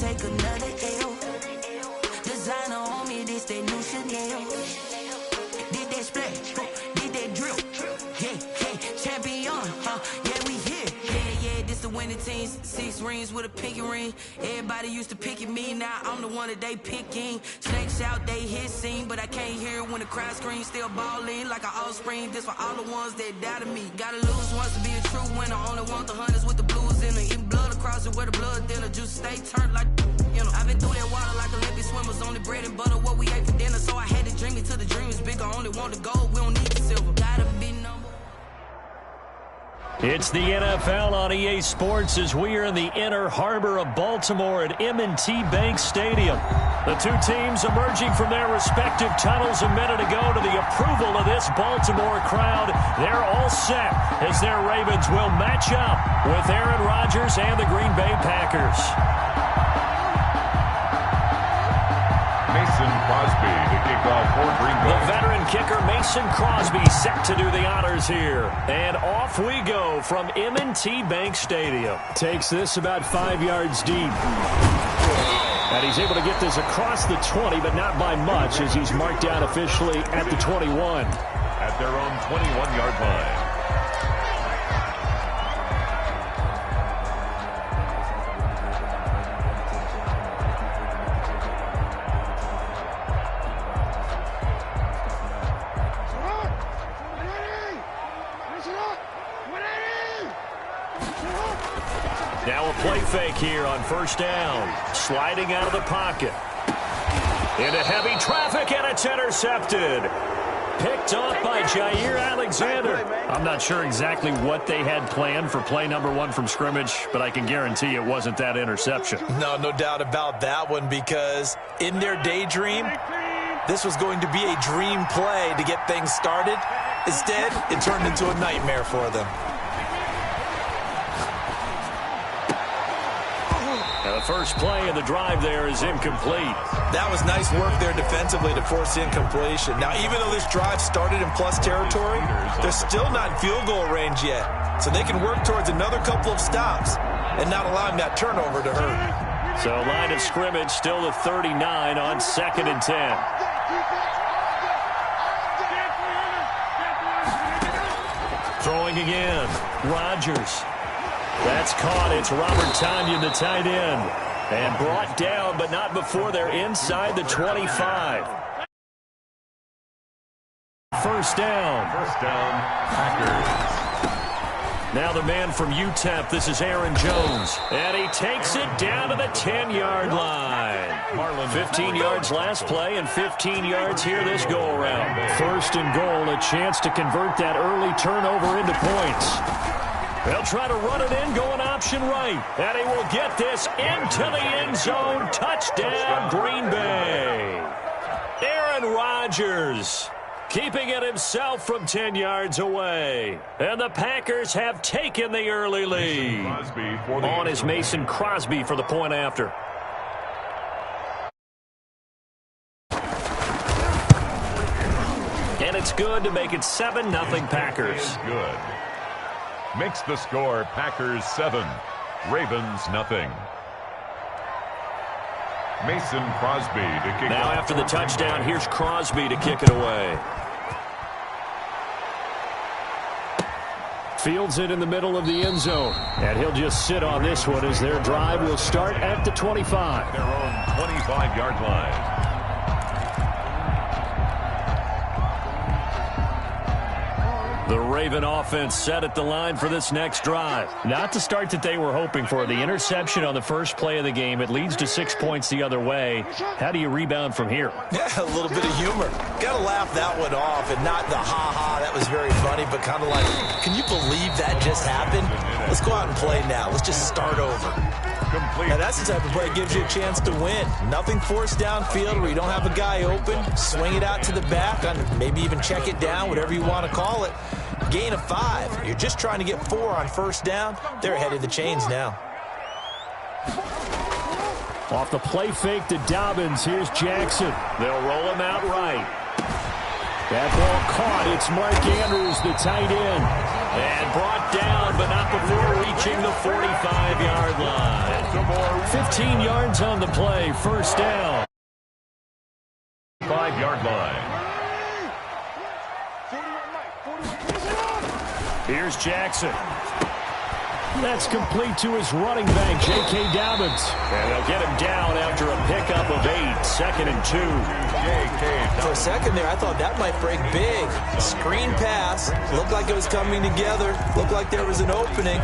take another L. Designer on me, this that new Chanel. Did that splash, did that drill. Yeah, champion, yeah, we here. Yeah, this the winning team. 6 rings with a pinky ring. Everybody used to pick at me, now I'm the one that they picking. Snakes out, they hit scene, but I can't hear it when the crowd screams. Still ballin' like an offspring. This for all the ones that doubted me. Gotta lose once to be a true winner. Only want the hunters with the blues in it. Even blood across it where the blood thinner. Juice stay turned like, you know. I've been through that water like Olympic swimmers. Only bread and butter, what we ate for dinner. So I had to dream it till the dream is bigger. Only want the gold, we don't need the silver. Gotta be number. It's the NFL on EA Sports as we are in the inner harbor of Baltimore at M&T Bank Stadium. The two teams emerging from their respective tunnels a minute ago to the approval of this Baltimore crowd. They're all set as their Ravens will match up with Aaron Rodgers and the Green Bay Packers. Mason Crosby to kick off for Green Bay. The veteran kicker Mason Crosby set to do the honors here. And off we go from M&T Bank Stadium. Takes this about 5 yards deep. And he's able to get this across the 20, but not by much as he's marked down officially at the 21. At their own 21-yard line. Now a play fake here on first down. Sliding out of the pocket. Into heavy traffic, and it's intercepted. Picked off by Jair Alexander. I'm not sure exactly what they had planned for play number 1 from scrimmage, but I can guarantee it wasn't that interception. No doubt about that one, because in their daydream, this was going to be a dream play to get things started. Instead, it turned into a nightmare for them. The first play of the drive there is incomplete. That was nice work there defensively to force incompletion. Now, even though this drive started in plus territory, they're still not in field goal range yet. So they can work towards another couple of stops and not allowing that turnover to hurt. So line of scrimmage still the 39 on 2nd and 10. Throwing again. Rodgers. That's caught. It's Robert Tonyan, the tight end. And brought down, but not before they're inside the 25. First down. First down, Packers. Now the man from UTEP, this is Aaron Jones. And he takes it down to the 10-yard line. 15 yards last play and 15 yards here this go-around. First and goal, a chance to convert that early turnover into points. They'll try to run it in, going option right. And he will get this into the end zone. Touchdown, Green Bay. Aaron Rodgers keeping it himself from 10 yards away. And the Packers have taken the early lead. On is Mason Crosby for the point after. And it's good to make it 7-0 Packers. Good. Makes the score Packers 7, Ravens nothing. Mason Crosby to kick now off. After the touchdown, here's Crosby to kick it away. Fields it in the middle of the end zone. And he'll just sit on this one as their drive will start at the 25. Their own 25-yard line. The Raven offense set at the line for this next drive. Not the start that they were hoping for. The interception on the first play of the game. It leads to 6 points the other way. How do you rebound from here? Yeah, a little bit of humor. Got to laugh that one off, and not the ha-ha, that was very funny, but kind of like, can you believe that just happened? Let's go out and play now. Let's just start over. Complete. Now, that's the type of play that gives you a chance to win. Nothing forced downfield where you don't have a guy open. Swing it out to the back, maybe even check it down, whatever you want to call it. Gain of 5. You're just trying to get 4 on first down. They're ahead of the chains now. Off the play fake to Dobbins. Here's Jackson. They'll roll him out right. That ball caught. It's Mark Andrews, the tight end. And brought down, but not before reaching the 45-yard line. Baltimore. 15 yards on the play, first down. 5-yard line. Here's Jackson. That's complete to his running back, J.K. Dobbins. And they'll get him down after a pickup of 8, 2nd and 2. For a second there, I thought that might break big. Screen pass. Looked like it was coming together. Looked like there was an opening.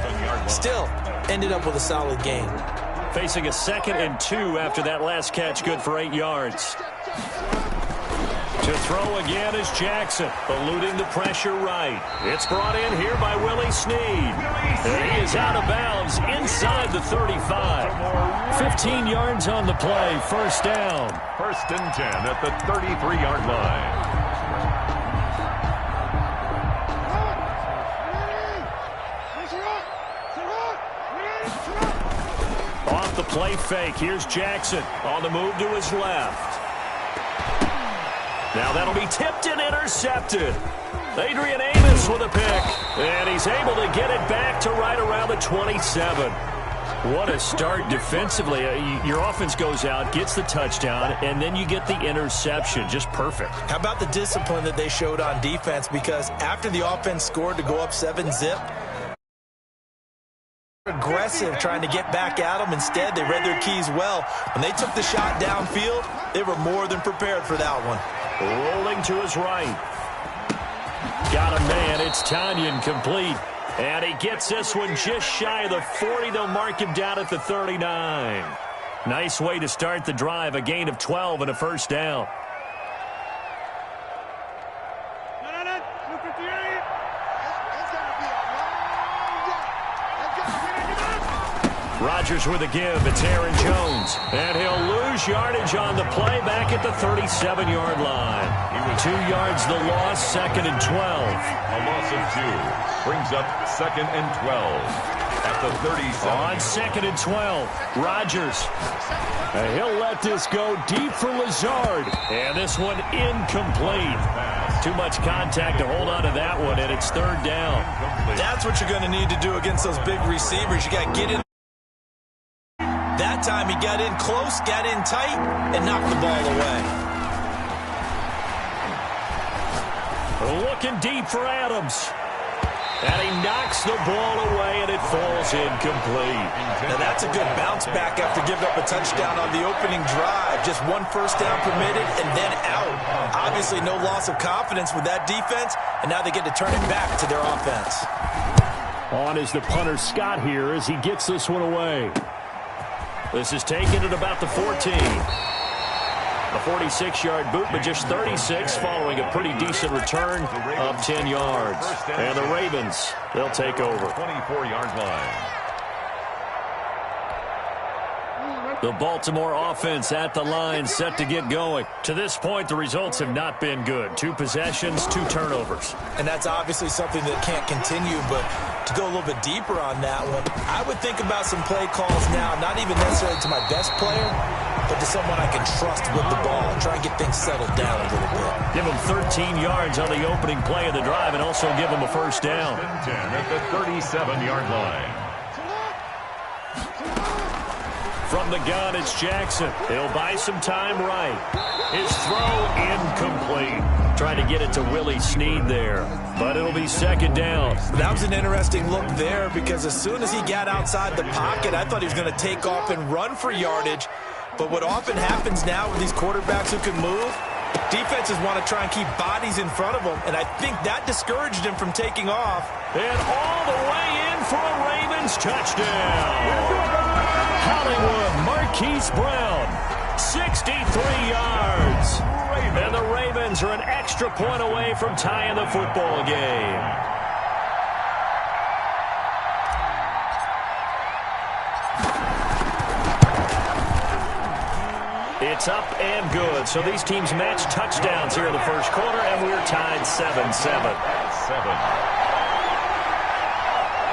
Still, ended up with a solid gain. Facing a 2nd and 2 after that last catch, good for 8 yards. To throw again is Jackson, eluding the pressure right. It's brought in here by Willie Snead. And he is out of bounds inside the 35. 15 yards on the play, first down. 1st and 10 at the 33-yard line. Off the play fake, here's Jackson on the move to his left. Now that'll be tipped and intercepted. Adrian Amos with a pick. And he's able to get it back to right around the 27. What a start defensively. Your offense goes out, gets the touchdown, and then you get the interception. Just perfect. How about the discipline that they showed on defense? Because after the offense scored to go up 7-zip, aggressive trying to get back at them. Instead, they read their keys well. When they took the shot downfield, they were more than prepared for that one. Rolling to his right. Got a man. It's Tanyan complete. And he gets this one just shy of the 40. They'll mark him down at the 39. Nice way to start the drive. A gain of 12 and a first down. Rodgers with a give. It's Aaron Jones. And he'll lose yardage on the play back at the 37-yard line. 2 yards the loss, 2nd and 12. A loss of 2. Brings up 2nd and 12 at the 37. On 2nd and 12, Rodgers. He'll let this go deep for Lazard. And this one incomplete. Too much contact to hold on to that one, and it's 3rd down. That's what you're going to need to do against those big receivers. You got to get in. That time he got in close, got in tight, and knocked the ball away. Looking deep for Adams. And he knocks the ball away, and it falls incomplete. Now that's a good bounce back after giving up a touchdown on the opening drive. Just 1 first down permitted and then out. Obviously no loss of confidence with that defense, and now they get to turn it back to their offense. On is the punter Scott here as he gets this one away. This is taken at about the 14. A 46-yard boot, but just 36 following a pretty decent return of 10 yards. And the Ravens, they'll take over. 24-yard line. The Baltimore offense at the line, set to get going. To this point, the results have not been good. 2 possessions, 2 turnovers. And that's obviously something that can't continue, but to go a little bit deeper on that one, I would think about some play calls now, not even necessarily to my best player, but to someone I can trust with the ball and try and get things settled down a little bit. Give him 13 yards on the opening play of the drive and also give him a first down. 10 at the 37-yard line. From the gun, it's Jackson. He'll buy some time right. His throw incomplete. Trying to get it to Willie Snead there, but it'll be 2nd down. That was an interesting look there because as soon as he got outside the pocket, I thought he was going to take off and run for yardage. But what often happens now with these quarterbacks who can move, defenses want to try and keep bodies in front of them, and I think that discouraged him from taking off. And all the way in for a Ravens touchdown. Hollywood Marquise Brown, 63 yards. And the Ravens are an extra point away from tying the football game. It's up and good. So these teams match touchdowns here in the first quarter, and we're tied 7-7. 7.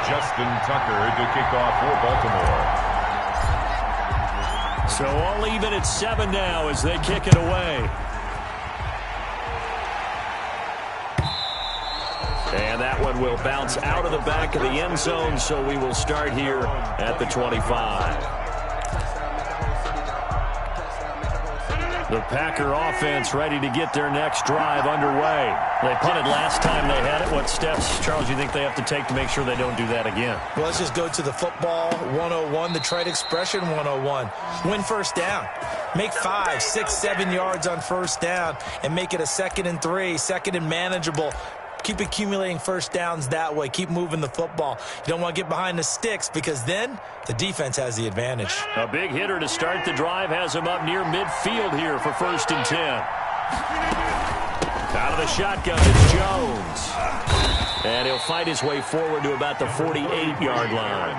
Justin Tucker to kick off for Baltimore. So all even at 7 now as they kick it away. And that one will bounce out of the back of the end zone, so we will start here at the 25. The Packer offense ready to get their next drive underway. They punted last time they had it. What steps, Charles, you think they have to take to make sure they don't do that again? Well, let's just go to the football 101, the trade expression 101. Win first down. Make 5, 6, 7 yards on first down and make it a 2nd and 3, 2nd and manageable. Keep accumulating first downs that way. Keep moving the football. You don't want to get behind the sticks because then the defense has the advantage. A big hitter to start the drive has him up near midfield here for 1st and 10. Out of the shotgun, it's Jones. And he'll fight his way forward to about the 48-yard line.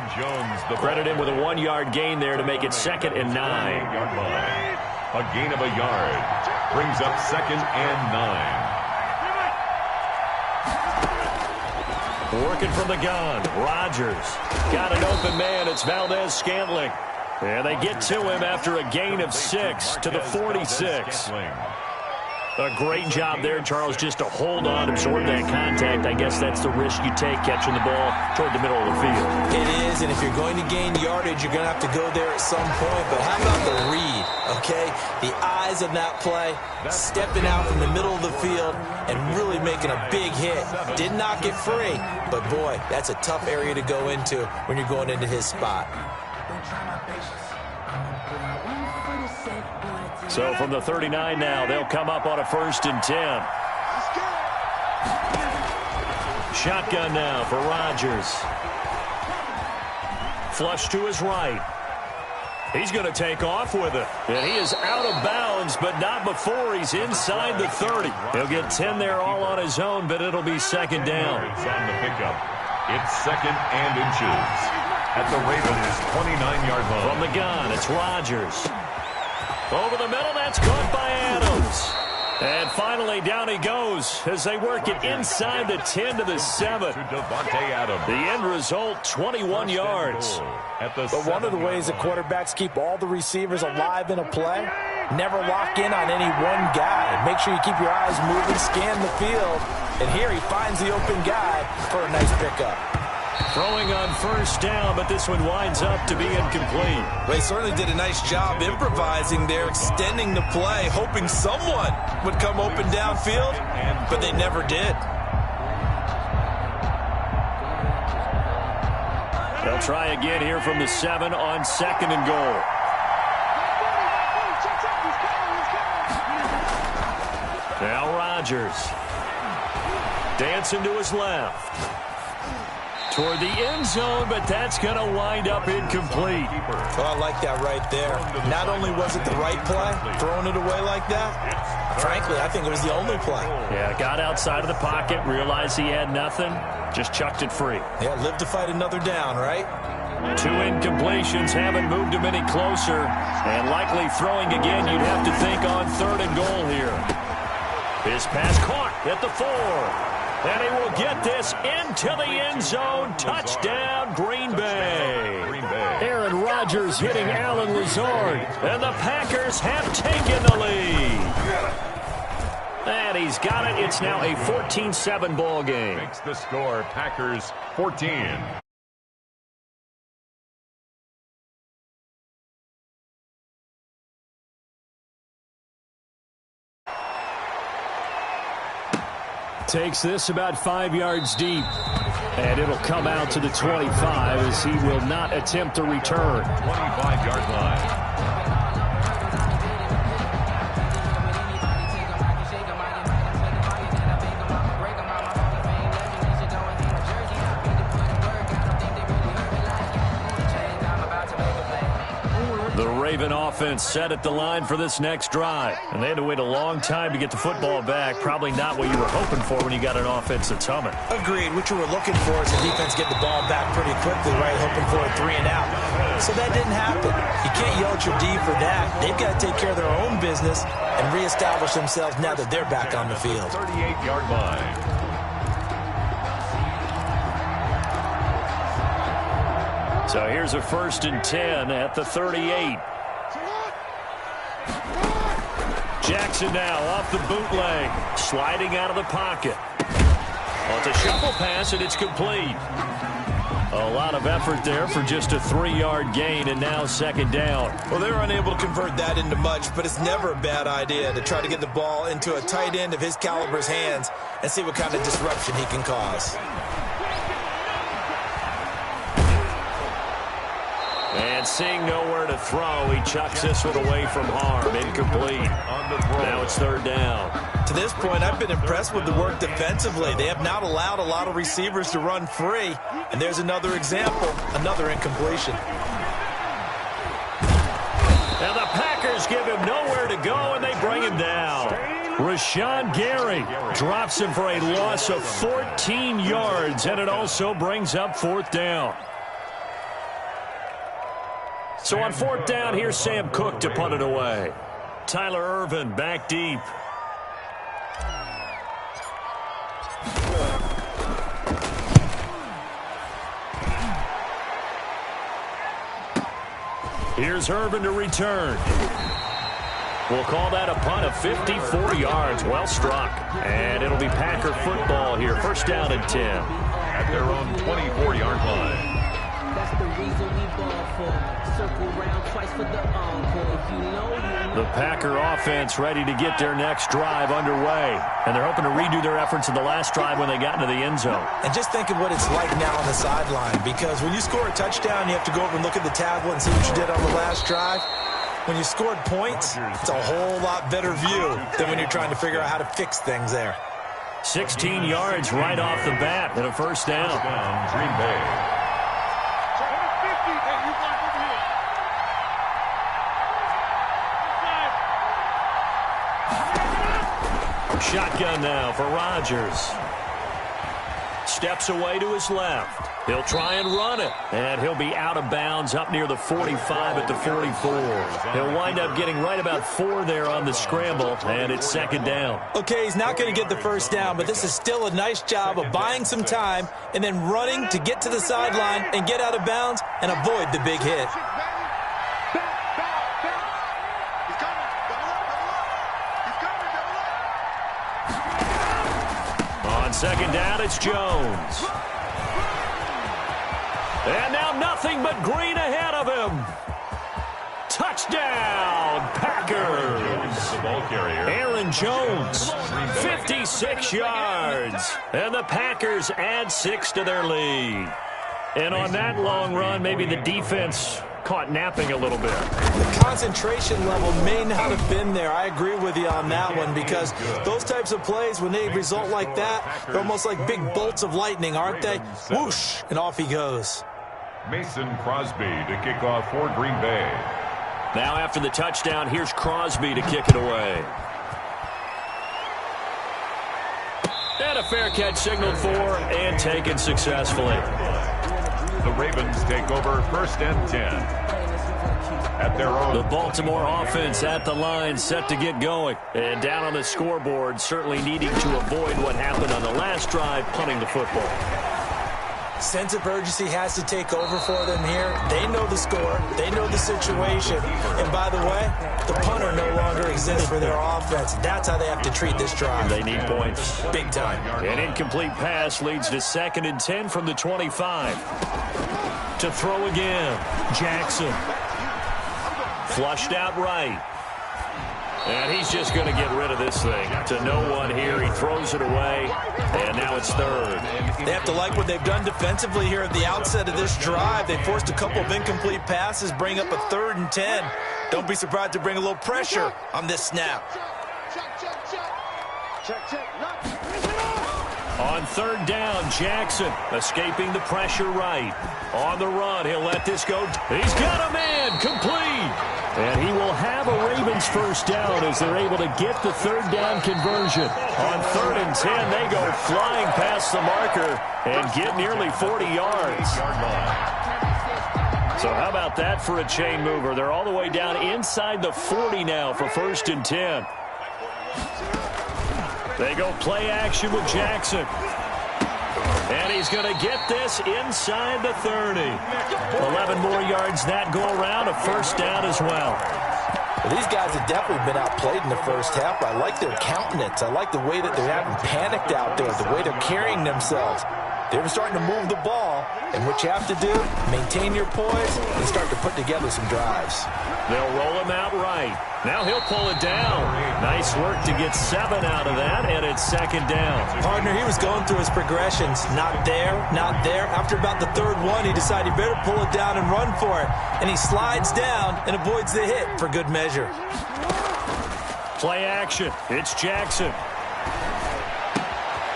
Credit him with a 1-yard gain there to make it 2nd and 9. A gain of a yard brings up 2nd and 9. Working from the gun, Rodgers. Got an open man, it's Valdez-Scantling. And they get to him after a gain of 6 to the 46. A great job there, Charles, just to hold on, absorb that contact. I guess that's the risk you take catching the ball toward the middle of the field. It is, and if you're going to gain yardage, you're going to have to go there at some point. But how about the read, okay? The eyes of that play, stepping out from the middle of the field and really making a big hit. Did not get free, but boy, that's a tough area to go into when you're going into his spot. So from the 39 now, they'll come up on a 1st and 10. Shotgun now for Rodgers. Flush to his right. He's going to take off with it. And he is out of bounds, but not before he's inside the 30. He'll get 10 there all on his own, but it'll be 2nd down. It's on the pickup. It's 2nd and inches at the Ravens' 29-yard line. From the gun, it's Rodgers. Over the middle, that's caught by Adams. And finally, down he goes as they work it inside the 10 to the 7. The end result, 21 yards. But one of the ways the quarterbacks keep all the receivers alive in a play, never lock in on any one guy. Make sure you keep your eyes moving, scan the field. And here he finds the open guy for a nice pickup. Throwing on 1st down, but this one winds up to be incomplete. They certainly did a nice job improvising there, extending the play, hoping someone would come open downfield, but they never did. They'll try again here from the 7 on 2nd and goal. Now Rodgers. Dancing to his left. Toward the end zone, but that's going to wind up incomplete. Well, I like that right there. Not only was it the right play, throwing it away like that, frankly, I think it was the only play. Yeah, got outside of the pocket, realized he had nothing, just chucked it free. Yeah, live to fight another down, right? 2 incompletions haven't moved him any closer, and likely throwing again, you'd have to think on 3rd and goal here. His pass caught at the 4. And he will get this into the end zone. Touchdown, Green Bay. Aaron Rodgers hitting Allen Lazard. And the Packers have taken the lead. And he's got it. It's now a 14-7 ball game. Makes the score Packers 14. Takes this about 5 yards deep. And it'll come out to the 25 as he will not attempt to return. 25-yard line. The Raven offense set at the line for this next drive. And they had to wait a long time to get the football back. Probably not what you were hoping for when you got an offense that's humming. Agreed. What you were looking for is the defense get the ball back pretty quickly, right? Hoping for a 3 and out. So that didn't happen. You can't yell at your D for that. They've got to take care of their own business and reestablish themselves now that they're back on the field. 38-yard line. So here's a 1st and 10 at the 38. Jackson now off the bootleg, sliding out of the pocket. Well, it's a shuffle pass, and it's complete. A lot of effort there for just a 3-yard gain, and now second down. Well, they were unable to convert that into much, but it's never a bad idea to try to get the ball into a tight end of his caliber's hands and see what kind of disruption he can cause. And seeing nowhere to throw, he chucks this one away from harm. Incomplete. Now it's third down. To this point, I've been impressed with the work defensively. They have not allowed a lot of receivers to run free. And there's another example, another incompletion. Now the Packers give him nowhere to go, and they bring him down. Rashawn Gary drops him for a loss of 14 yards, and it also brings up fourth down. So on fourth down, here's Sam Cook to punt it away. Tyler Ervin back deep. Here's Ervin to return. We'll call that a punt of 54 yards. Well struck. And it'll be Packer football here. First down and 10. At their own 24-yard line. That's the reason we ball for. Circle round twice for the encore. If you know, the Packer offense ready to get their next drive underway. And they're hoping to redo their efforts in the last drive when they got into the end zone. And just think of what it's like now on the sideline, because when you score a touchdown, you have to go over and look at the tablet and see what you did on the last drive. When you scored points, it's a whole lot better view than when you're trying to figure out how to fix things there. 16 yards right off the bat and a first down. Green Bay. Shotgun now for Rodgers. Steps away to his left. He'll try and run it. And he'll be out of bounds up near the 45 at the 44. He'll wind up getting right about 4 there on the scramble, and it's second down. Okay, he's not going to get the first down, but this is still a nice job of buying some time and then running to get to the sideline and get out of bounds and avoid the big hit. Second down, it's Jones. And now nothing but green ahead of him. Touchdown, Packers. The ball carrier. Aaron Jones, 56 yards. And the Packers add 6 to their lead. And on that long run, maybe the defense caught napping a little bit. The concentration level may not have been there. I agree with you on that one, because those types of plays, when they result like that, they're almost like big bolts of lightning, aren't they? Whoosh, and off he goes. Mason Crosby to kick off for Green Bay. Now after the touchdown, here's Crosby to kick it away. And a fair catch signaled for and taken successfully. The Ravens take over first and 10. At their own. The Baltimore offense at the line, set to get going. And down on the scoreboard, certainly needing to avoid what happened on the last drive, punting the football. Sense of urgency has to take over for them here. They know the score. They know the situation. And by the way, the punter no longer exists for their offense. That's how they have to treat this drive. They need points. Big time. An incomplete pass leads to second and 10 from the 25. To throw again, Jackson. Flushed out right. And he's just going to get rid of this thing. To no one here. He throws it away. And now it's third. They have to like what they've done defensively here at the outset of this drive. They forced a couple of incomplete passes, bring up a 3rd and 10. Don't be surprised to bring a little pressure on this snap. On third down, Jackson escaping the pressure right. On the run, he'll let this go. He's got a man, complete. And he will have a Ravens first down as they're able to get the third down conversion. On 3rd and 10, they go flying past the marker and get nearly 40 yards. So how about that for a chain mover? They're all the way down inside the 40 now for 1st and 10. They go play action with Jackson. And he's going to get this inside the 30. 11 more yards that go around, a first down as well. These guys have definitely been outplayed in the first half. I like their countenance. I like the way that they're having panicked out there, the way they're carrying themselves. They were starting to move the ball, And what you have to do, maintain your poise and start to put together some drives. They'll roll him out right. Now he'll pull it down. Nice work to get 7 out of that, and it's second down. Partner, he was going through his progressions. Not there, not there. After about the third one, he decided he better pull it down and run for it. And he slides down and avoids the hit for good measure. Play action. It's Jackson.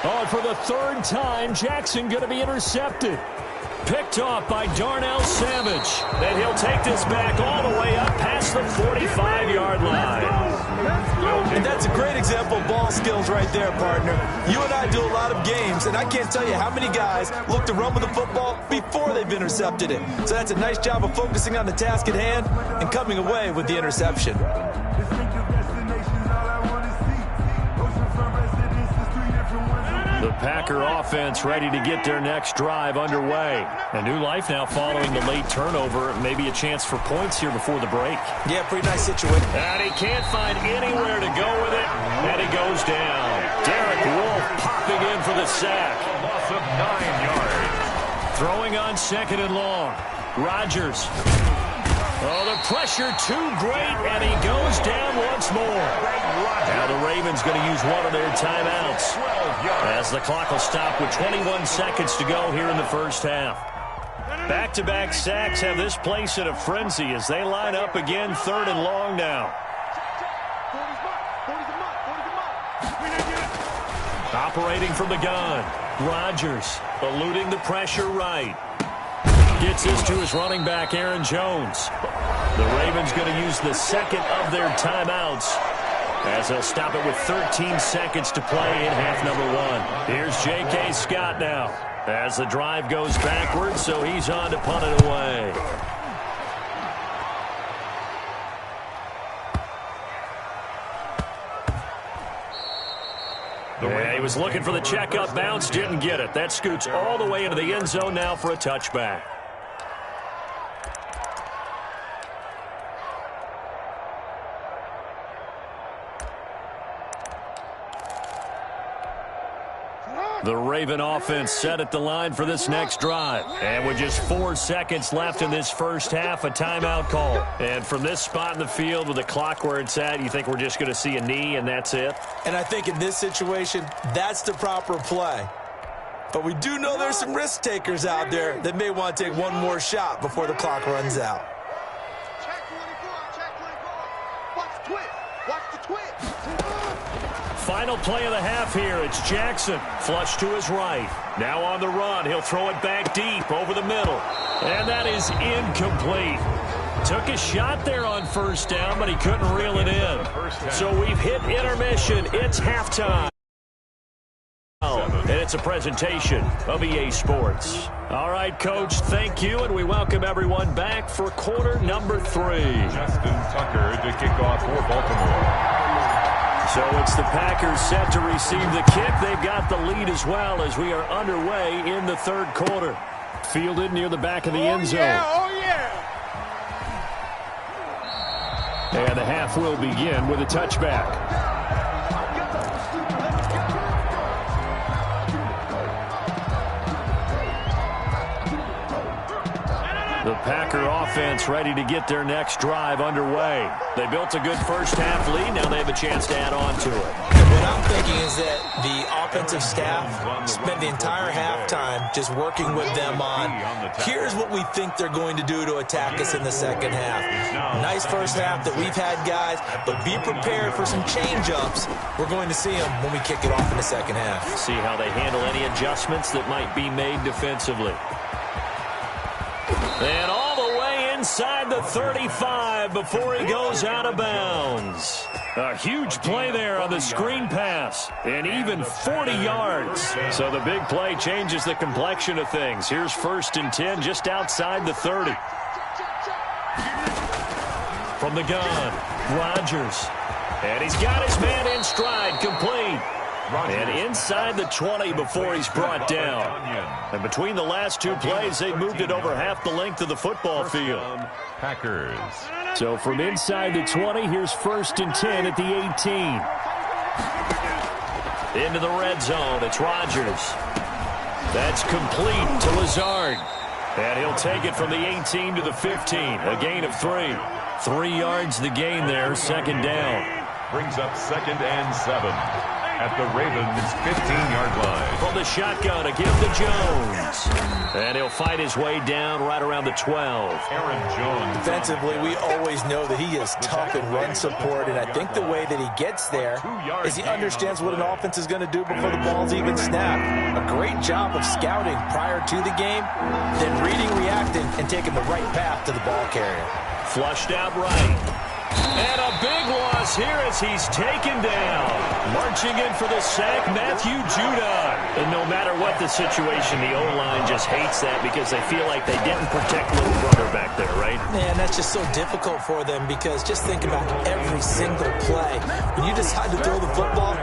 Oh, and for the third time, Jackson going to be intercepted. Picked off by Darnell Savage. And he'll take this back all the way up past the 45-yard line. And that's a great example of ball skills right there, partner. You and I do a lot of games, and I can't tell you how many guys look to run with the football before they've intercepted it. So that's a nice job of focusing on the task at hand and coming away with the interception. The Packer offense ready to get their next drive underway. A new life now following the late turnover. Maybe a chance for points here before the break. Yeah, pretty nice situation. And he can't find anywhere to go with it. And he goes down. Derek Wolfe popping in for the sack. Loss of 9 yards. Throwing on second and long. Rodgers. Oh, the pressure too great, and he goes down once more. Now the Ravens going to use one of their timeouts as the clock will stop with 21 seconds to go here in the first half. Back-to-back sacks have this place in a frenzy as they line up again, third and long now. Operating from the gun, Rodgers eluding the pressure right. Gets this to his running back, Aaron Jones. The Ravens going to use the second of their timeouts as they'll stop it with 13 seconds to play in half number 1. Here's J.K. Scott now as the drive goes backwards, so he's on to punt it away. Yeah, he was looking for the check-up bounce, didn't get it. That scoots all the way into the end zone now for a touchback. The Raven offense set at the line for this next drive. And with just 4 seconds left in this first half, a timeout call. And from this spot in the field with the clock where it's at, you think we're just going to see a knee and that's it? And I think in this situation, that's the proper play. But we do know there's some risk takers out there that may want to take one more shot before the clock runs out. Check 24, check 24. Watch the twist. Watch the twist. Final play of the half here. It's Jackson. Flush to his right. Now on the run. He'll throw it back deep over the middle. And that is incomplete. Took a shot there on first down, but he couldn't reel it in. So we've hit intermission. It's halftime. And it's a presentation of EA Sports. All right, Coach, thank you, and we welcome everyone back for quarter number 3. Justin Tucker to kick off for Baltimore. So it's the Packers set to receive the kick. They've got the lead as well as we are underway in the third quarter. Fielded near the back of the end zone. Oh, yeah. And the half will begin with a touchback. The Packer offense ready to get their next drive underway. They built a good first half lead. Now they have a chance to add on to it. What I'm thinking is that the offensive staff spent the entire halftime just working with them on, here's what we think they're going to do to attack us in the second half. Nice first half that we've had, guys, but be prepared for some change-ups. We're going to see them when we kick it off in the second half. See how they handle any adjustments that might be made defensively. And all the way inside the 35 before he goes out of bounds. A huge play there on the screen pass. And even 40 yards. So the big play changes the complexion of things. Here's 1st and 10 just outside the 30. From the gun, Rodgers. And he's got his man in stride, complete. And inside the 20 before he's brought down. And between the last 2 plays, they moved it over half the length of the football field. Packers. So from inside the 20, here's 1st and 10 at the 18. Into the red zone, it's Rodgers. That's complete to Lazard. And he'll take it from the 18 to the 15. A gain of 3. 3 yards the gain there, second down. Brings up 2nd and 7 at the Ravens' 15-yard line. From the shotgun to give to Jones. And he'll fight his way down right around the 12. Aaron Jones. Defensively, we always know that he is tough in run support, and I think the way that he gets there is he understands what an offense is going to do before the ball's even snapped. A great job of scouting prior to the game, then reading, reacting, and taking the right path to the ball carrier. Flushed out right. And a big loss here as he's taken down. Marching in for the sack, Matthew Judah. And no matter what the situation, the O-line just hates that because they feel like they didn't protect little brother back there, right? Man, that's just so difficult for them because just think about every single play. When you decide to throw the football,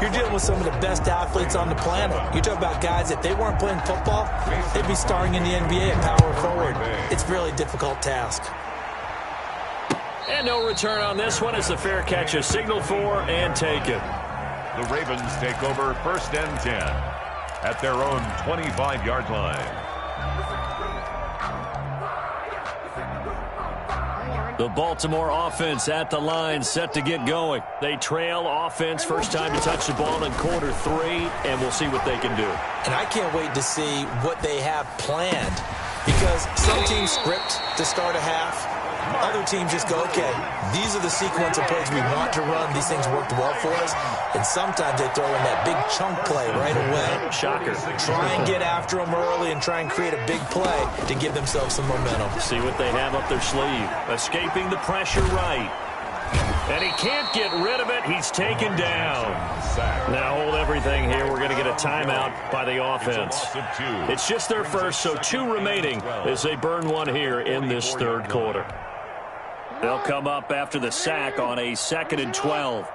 you're dealing with some of the best athletes on the planet. You talk about guys, if they weren't playing football, they'd be starring in the NBA at power forward. It's a really difficult task. And no return on this one as the fair catch is signaled for and taken. The Ravens take over 1st and 10 at their own 25-yard line. The Baltimore offense at the line, set to get going. They trail offense, first time to touch the ball in quarter 3, and we'll see what they can do. And I can't wait to see what they have planned because some teams script to start a half. Other teams just go, okay, these are the sequence of plays we want to run. These things worked well for us. And sometimes they throw in that big chunk play right away. Shocker. Try and get after them early and try and create a big play to give themselves some momentum. See what they have up their sleeve. Escaping the pressure right. And he can't get rid of it. He's taken down. Now hold everything here. We're going to get a timeout by the offense. It's just their first, so 2 remaining as they burn one here in this 3rd quarter. They'll come up after the sack on a 2nd and 12.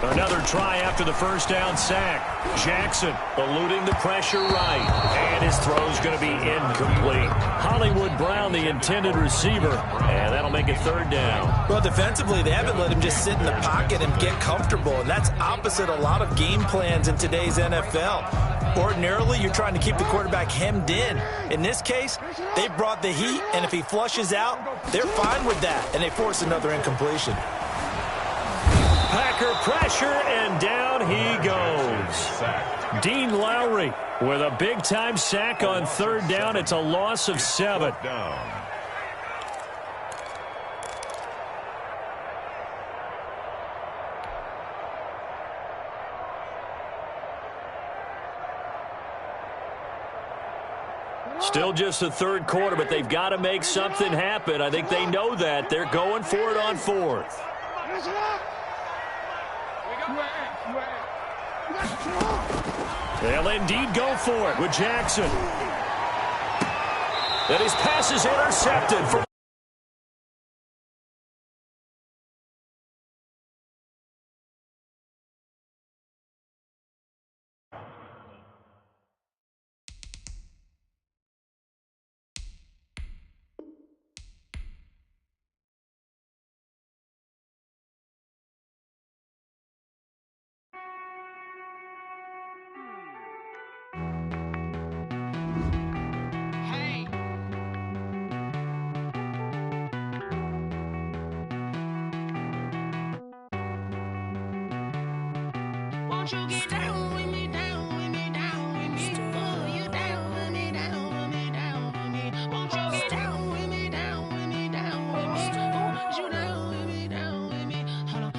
Another try after the first down sack. Jackson eluding the pressure right. And his throw's going to be incomplete. Hollywood Brown, the intended receiver. And that'll make it 3rd down. Well, defensively, they haven't let him just sit in the pocket and get comfortable. And that's opposite a lot of game plans in today's NFL. Ordinarily, you're trying to keep the quarterback hemmed in. In this case, they brought the heat, and if he flushes out, they're fine with that, and they force another incompletion. Packer pressure, and down he goes. Dean Lowry with a big-time sack on 3rd down. It's a loss of 7. Still just the 3rd quarter, but they've got to make something happen. I think they know that. They're going for it on 4th. They'll indeed go for it with Jackson. And his pass is intercepted for Won't you get down with me, down with me, down with me? Oh, you down with me, down with me, down with me. Won't you get down with me, down with me, down with me? Oh, you down with me, down with me? Hold on.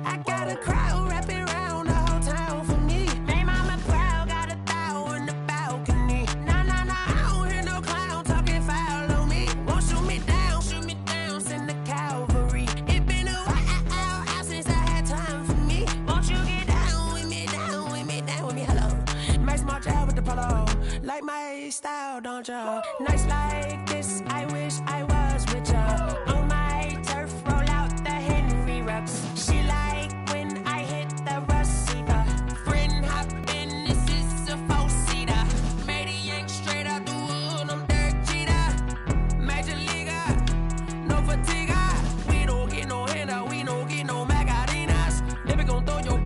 I got a crowd wrapping around the whole town for me. Name on my crowd, got a thou in the balcony. Nah, nah, nah, I don't hear no clown talking foul on me. Won't shoot me down, send the cavalry. It been a while since I had time for me. Won't you get down with me, down with me, down with me? Hello. Max March out with the polo. Like my style, don't ya? Nights like this, I wish I was with ya. On my turf, roll out the Henry Rux. She like when I hit the receiver. Friend hop in, this is a four-seater. Made a yank straight out the wood, I'm Derek Jeter. Major leaguer, no fatigue. We don't get no handout, we don't get no Magarinas. Never gon' throw your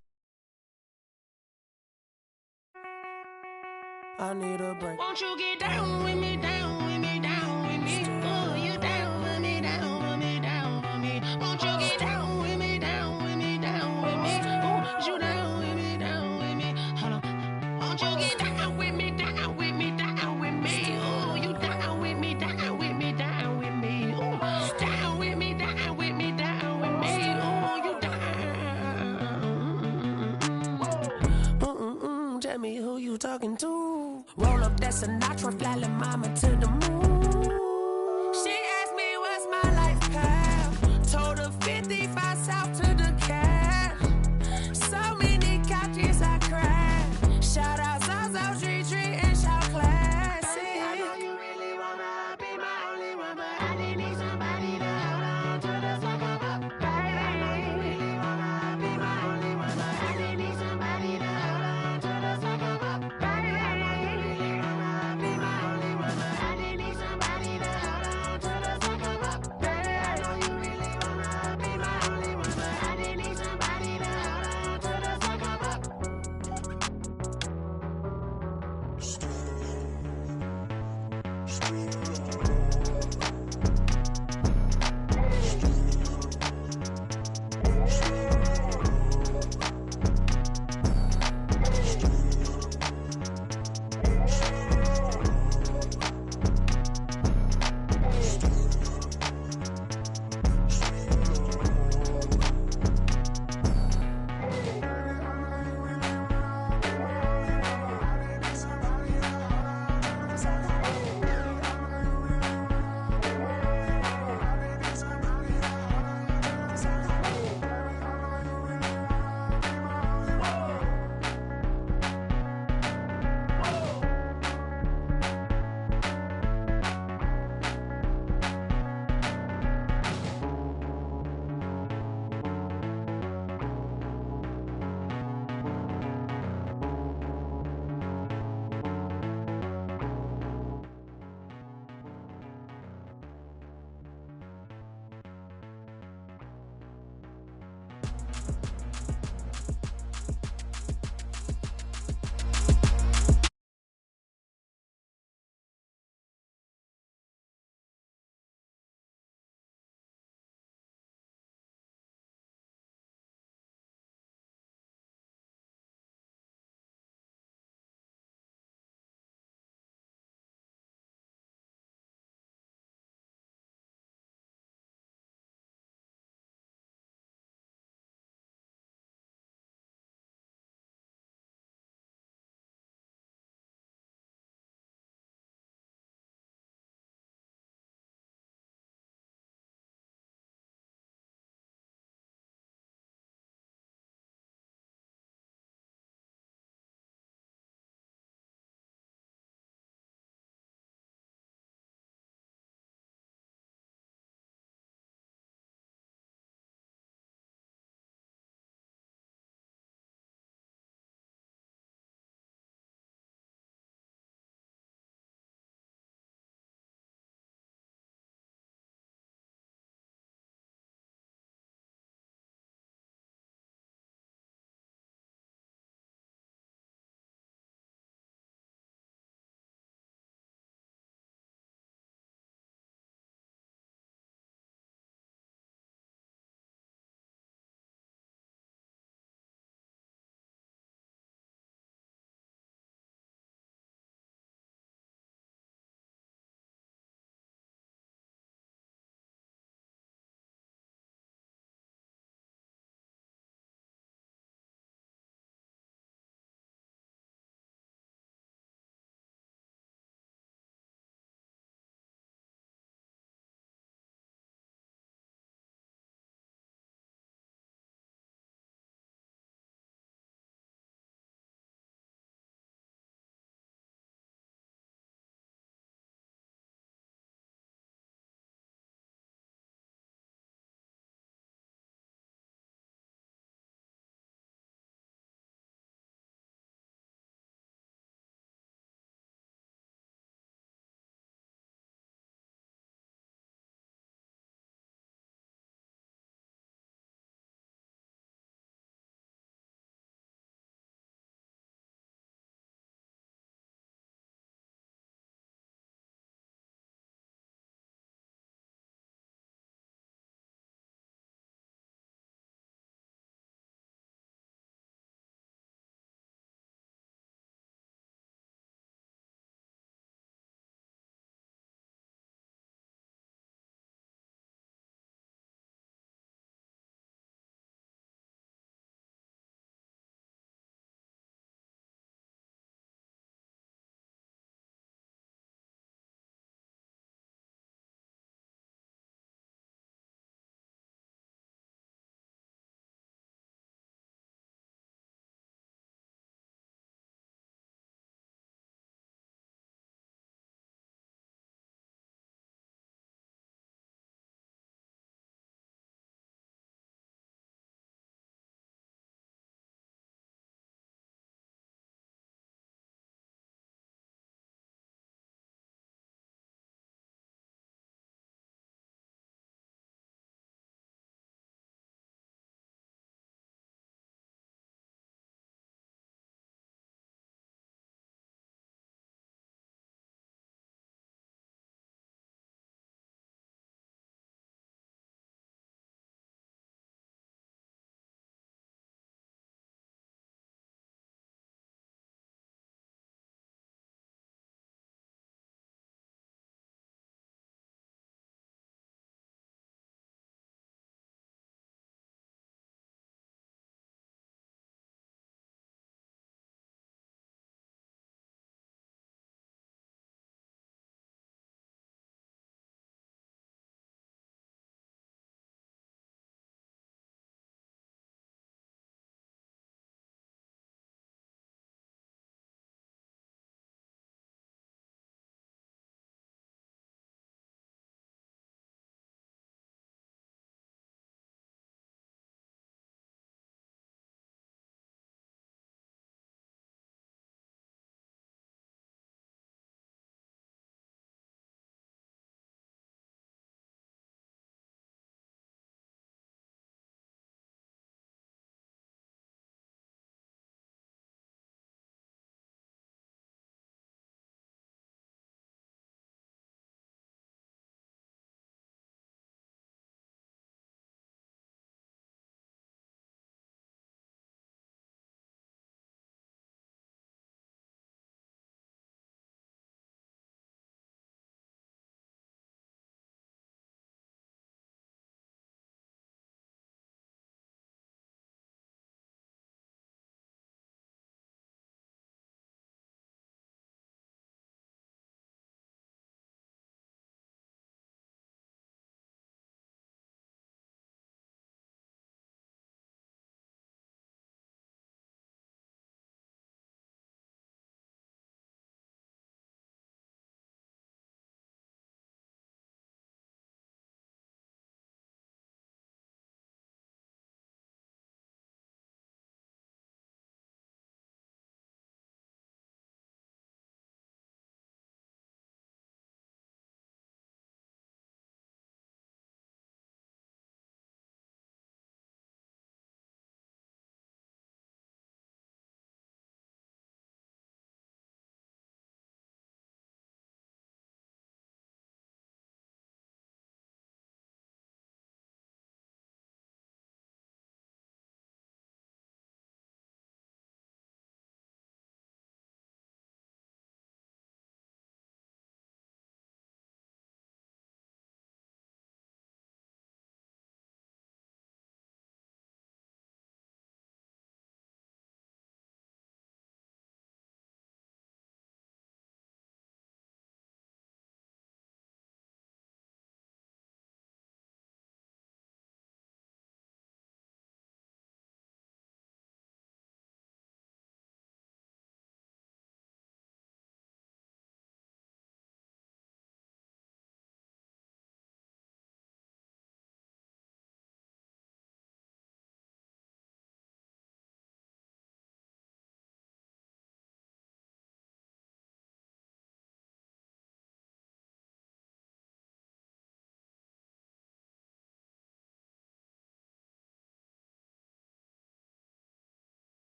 Sinatra, fly la mama to the moon. She asked me what's my life path. Told her 55 south to the cab. So many couches I cried. Shout out South Street Tree and shout classic. I know you really wanna be my only one, but I didn't need somebody to hold on to the second up. Baby, I know you really wanna be my only one, but I didn't need somebody to hold on to the second up. Baby, I know you really wanna be my only one, but I didn't need somebody to hold on to the second up. Baby, I know you really wanna be my only one, but I didn't need somebody to hold on to the second up. Street